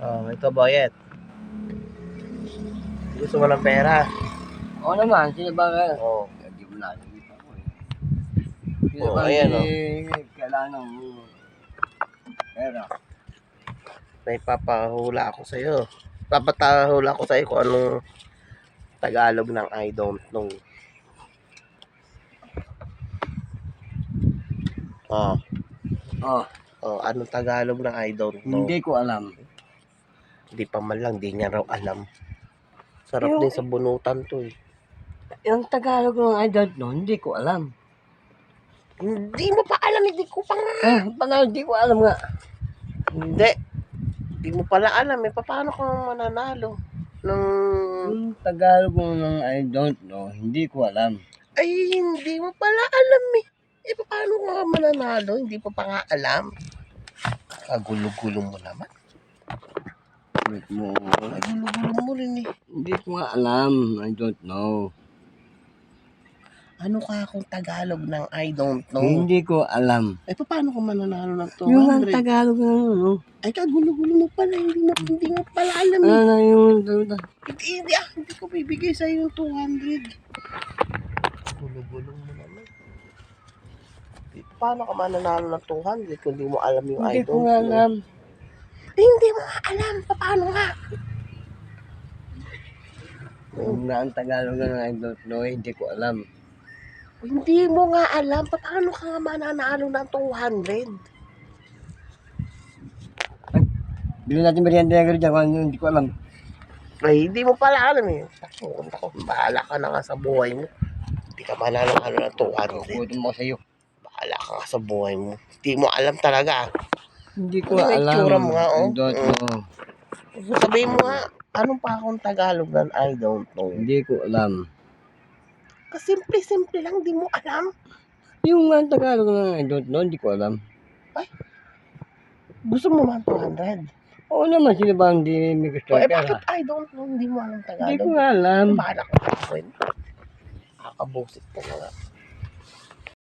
Oh, ito Boyet. Gusto mo ng pera? Oo naman, sino ba nga? Oo. Hindi mo nakikita ko eh. Sino Oo, ba ayan, kailangan ng pera? May papahula ako sa'yo. Papatahula ako sa'yo kung anong Tagalog ng I don't know. Oh, Oh, anong Tagalog ng I don't know? hindi ko alam. Hindi pa man lang, di niya raw alam. Sarap Yung- din sa bunutan to eh. Yung Tagalog ng I don't know, hindi ko alam. Hindi mo pa alam, hindi ko pa nga. Pala hindi ko alam nga. Hindi. Hindi mo pala alam eh. Paano ka mananalo? Yung Tagalog ng I don't know, hindi ko alam. Ay, hindi mo pala alam eh. Eh, paano ka mananalo? Hindi pa nga alam. Kagulo-gulo mo naman. Wait mo. Kagulo-gulo mo rin eh. Hindi ko nga alam. I don't know. Ano ka kung Tagalog ng I don't know? Hindi ko alam. Eh, paano ka mananalo ng 200? Yung ang Tagalog ng ano? Ay, kagulo-gulo mo pala. Hindi mo pala alam eh. Ano na yung... Hindi ko bibigay sa'yo yung 200. Gulo-gulo mo naman. Paano ka mananalo ng 200 kung di mo alam yung Hindi I ko don't nga know? alam. Eh, hindi mo nga alam. Paano nga? Yung nga ang Tagalog ng I don't know, hindi ko alam. Hindi mo nga alam. Paano ka nga mananalo ng 200? Bilhin natin merienda ng dyan, kung ano hindi ko alam. Ay, hindi mo pala alam eh. Ako, bahala ka na nga sa buhay mo. Hindi ka mananalo ng 200. Kukutin mo ko sa'yo. Bahala ka nga sa buhay mo. Hindi mo alam talaga. Hindi ko Ano yung alam. itsura mo nga, oh? I don't know. Sabihin mo nga, anong pa akong Tagalog ng I don't know? Hindi ko alam. Kasimple-simple lang, di mo alam. Yung nga ang Tagalog ng I don't know, hindi ko alam. Gusto mo man 200? Oo naman, sino ba hindi may gusto Eh, ng pera? bakit I don't know? Hindi mo alam Hindi Tagalog. ko nga alam. Bahala ka sa akin. Nakakabusit ka na nga.